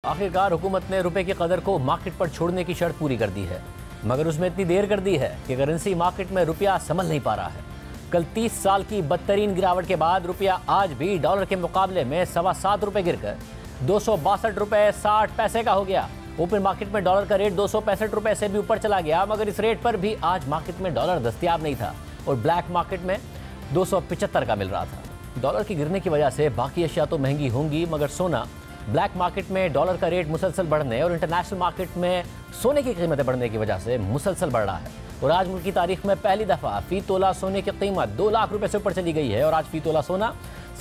आखिरकार हुकूमत ने रुपए की कदर को मार्केट पर छोड़ने की शर्त पूरी कर दी है, मगर उसमें इतनी देर कर दी है कि करेंसी मार्केट में रुपया संभल नहीं पा रहा है। कल 30 साल की बदतरीन गिरावट के बाद रुपया आज भी डॉलर के मुकाबले में 7.25 रुपए गिरकर 262 रुपए 60 पैसे का हो गया। ओपन मार्केट में डॉलर का रेट 265 रुपए से भी ऊपर चला गया, मगर इस रेट पर भी आज मार्केट में डॉलर दस्तयाब नहीं था और ब्लैक मार्केट में 275 का मिल रहा था। डॉलर की गिरने की वजह से बाकी अशिया तो महंगी होंगी, मगर सोना ब्लैक मार्केट में डॉलर का रेट मुसलसल बढ़ने और इंटरनेशनल मार्केट में सोने की कीमतें बढ़ने की वजह से मुसलसल बढ़ रहा है। और आज मुल्क की तारीख में पहली दफ़ा फी तोला सोने की कीमत 2 लाख रुपए से ऊपर चली गई है और आज फी तोला सोना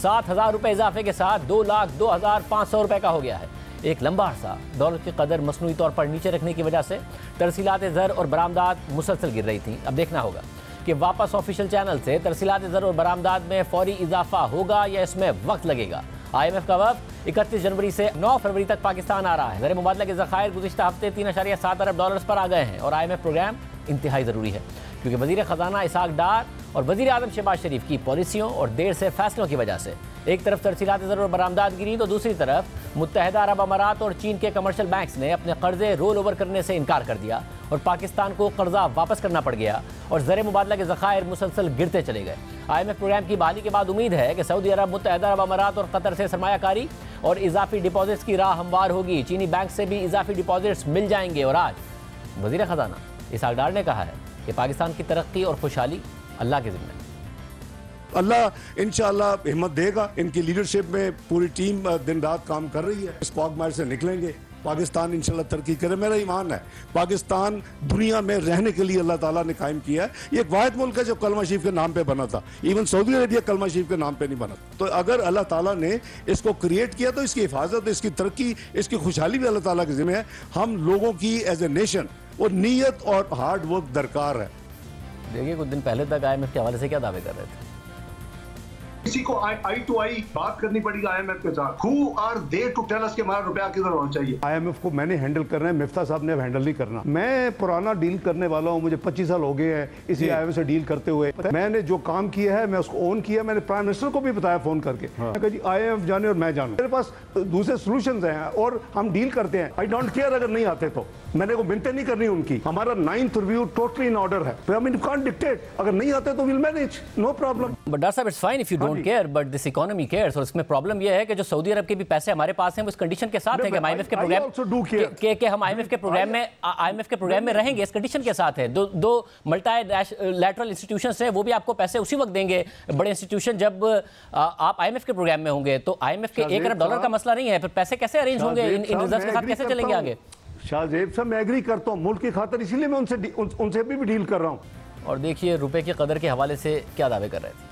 7,000 रुपये इजाफे के साथ 2,02,500 रुपये का हो गया है। एक लंबा अरसा डॉलर की कदर मसनूई तौर पर नीचे रखने की वजह से तरसीलात ज़र और बरामदात मुसलसल गिर रही थी। अब देखना होगा कि वापस ऑफिशियल चैनल से तरसीलात ज़र और बरामदात में फौरी इजाफा होगा या इसमें वक्त लगेगा। IMF का वफ़द 31 जनवरी से 9 फरवरी तक पाकिस्तान आ रहा है। ज़र मुबादला के ज़खायर गुज़िश्ता हफ्ते 3.7 अरब डॉलर्स पर आ गए हैं और IMF प्रोग्राम इंतहाई ज़रूरी है, क्योंकि वज़ीर ख़जाना इसहाक डार और वज़ीर आज़म शहबाज शरीफ की पॉलिसियों और देर से फैसलों की वजह से एक तरफ तरसीलात ज़र और बरामदात गिरी तो दूसरी तरफ मुत्तहिदा अरब अमारात और चीन के कमर्शियल बैंक्स ने अपने कर्जे रोल ओवर करने से इनकार कर दिया और पाकिस्तान को कर्जा वापस करना पड़ गया और ज़र मुबादला के ज़खायर मुसलसल गिरते चले गए। IMF प्रोग्राम की बहाली के बाद उम्मीद है कि सऊदी अरब, मुत्तहिदा अरब अमारात और कतर से सरमायाकारी और इजाफी डिपॉजिट्स की राह हमवार होगी। चीनी बैंक से भी इजाफी डिपॉजिट्स मिल जाएंगे और आज वज़ीर ख़जाना इसहाक डार ने कहा है कि पाकिस्तान की तरक्की और खुशहाली अल्लाह के ज़िम्मे। अल्लाह इंशाअल्लाह हिम्मत देगा। इनकी लीडरशिप में पूरी टीम दिन रात काम कर रही है। इस क्वागमायर से निकलेंगे, पाकिस्तान इंशाल्लाह तरक्की करे। मेरा ईमान है पाकिस्तान दुनिया में रहने के लिए अल्लाह ताला ने कायम किया है। ये एक वाहिद मुल्क है जो कलमा शरीफ के नाम पे बना था। इवन सऊदी अरेबिया कलमा शरीफ के नाम पे नहीं बना। तो अगर अल्लाह ताला ने इसको क्रिएट किया तो इसकी हिफाजत, इसकी तरक्की, इसकी खुशहाली भी अल्लाह ताला के ज़िम्मे है। हम लोगों की एज ए नेशन वो नीयत और हार्ड वर्क दरकार है। देखिए, कुछ दिन पहले तक IMF के हवाले से क्या दावे कर रहे थे? किसी को आई टू आई बात करनी पड़ेगी IMF के साथ। Who are they to tell us कि हमारा रुपया किधर होना चाहिए? IMF को मैंने हैंडल करना है, मिफ्ता साहब ने हैंडल नहीं करना। मैं पुराना डील करने वाला हूँ, मुझे 25 साल हो गए हैं इसी IMF से डील करते हुए। मैंने जो काम किया है मैं उसको ओन किया। मैंने प्राइम मिनिस्टर को भी बताया फोन करके, मैं जी IMF जाने और मैं जानूं। मेरे पास दूसरे सोल्यूशन हैं और हम डील करते हैं। आई डोंट केयर अगर नहीं आते तो मैंने को मिनटें नहीं करनी उनकी। हमारा 9th review totally in order है। I mean, you can't dictate. अगर नहीं आते तो will manage, no problem. But doctor साहब, it's fine if you don't care, but this economy cares. और इसमें प्रॉब्लम यह है कि जो सऊदी अरब के भी पैसे हमारे पास हैं वो इस कंडीशन के साथ है कि हम IMF के प्रोग्राम के हम IMF के प्रोग्राम में रहेंगे। इस कंडीशन के साथ है। दो मल्टीलैटरल इंस्टीट्यूशंस हैं, वो भी आपको पैसे उसी वक्त देंगे। बड़े इंस्टीट्यूशन जब आप IMF के प्रोग्राम में होंगे तो IMF के 1 अरब डॉलर का मसला नहीं है, फिर पैसे कैसे अरेंज होंगे? इन रिजर्व्स के साथ कैसे चलेंगे आगे? शाहजेब साहब, मैं एग्री करता हूँ मुल्क की खातिर, इसीलिए मैं उनसे भी डील कर रहा हूँ। और देखिए, रुपए की कदर के हवाले से क्या दावे कर रहे थे?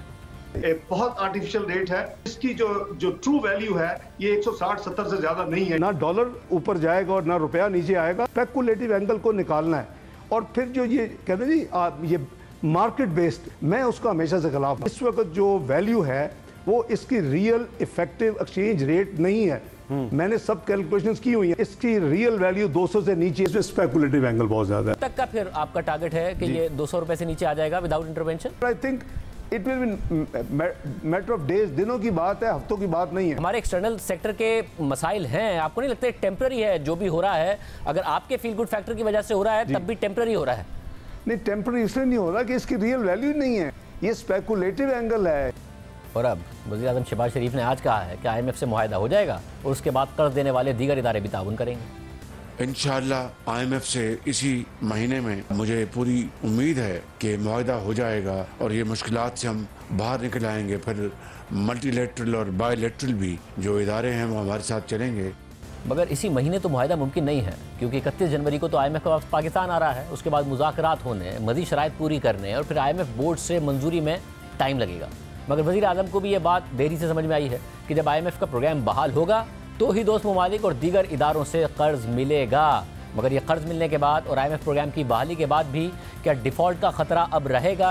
एक बहुत आर्टिफिशियल रेट है। इसकी जो ट्रू वैल्यू है ये 160-70 से ज्यादा नहीं है। ना डॉलर ऊपर जाएगा और ना रुपया नीचे आएगा। स्पेकुलेटिव एंगल को निकालना है और फिर जो ये कहते हैं जी ये मार्केट बेस्ड, मैं उसका हमेशा से खिलाफ हूं। इस वक्त जो वैल्यू है वो इसकी रियल इफेक्टिव एक्सचेंज रेट नहीं है। मैंने सब कैलकुलेशंस की हुई है। इसकी रियल वैल्यू 200 से नीचे, इसमें स्पेकुलेटिव एंगल बहुत ज्यादा है। तक का फिर आपका टारगेट है कि ये 200 रुपए से नीचे आ जाएगा without intervention? I think it will be matter of days, दिनों की बात है, हफ्तों की बात नहीं है। हमारे एक्सटर्नल सेक्टर के मसाइल हैं, आपको नहीं लगता टेम्पररी है जो भी हो रहा है? अगर आपके फील गुड फैक्टर की वजह से हो रहा है तब भी टेम्पररी हो रहा है। नहीं, टेम्पररी इसलिए नहीं हो रहा कि इसकी रियल वैल्यू नहीं है, ये स्पेकुलेटिव एंगल है। और अब वज़ीर आज़म शहबाज शरीफ ने आज कहा है कि IMF से मुआहदा हो जाएगा और उसके बाद कर्ज देने वाले दीगर इदारे भी ताउन करेंगे। इंशाअल्लाह IMF से इसी महीने में मुझे पूरी उम्मीद है कि मुआहदा हो जाएगा और ये मुश्किलात से हम बाहर निकल आएंगे। फिर मल्टीलेटरल और बायलेटरल भी जो इदारे हैं वो हमारे साथ चलेंगे। मगर इसी महीने तो मुआहदा मुमकिन नहीं है, क्योंकि 31 जनवरी को तो IMF का वापस पाकिस्तान आ रहा है। उसके बाद मुज़ाकरात होने, मज़ीद शराइत पूरी करने और फिर IMF बोर्ड से मंजूरी में टाइम लगेगा। मगर वज़ीर आज़म को भी ये बात देरी से समझ में आई है कि जब IMF का प्रोग्राम बहाल होगा तो ही दोस्त ममालिक और दीगर इदारों से कर्ज मिलेगा। मगर ये कर्ज मिलने के बाद और IMF प्रोग्राम की बहाली के बाद भी क्या डिफ़ॉल्ट का ख़तरा अब रहेगा?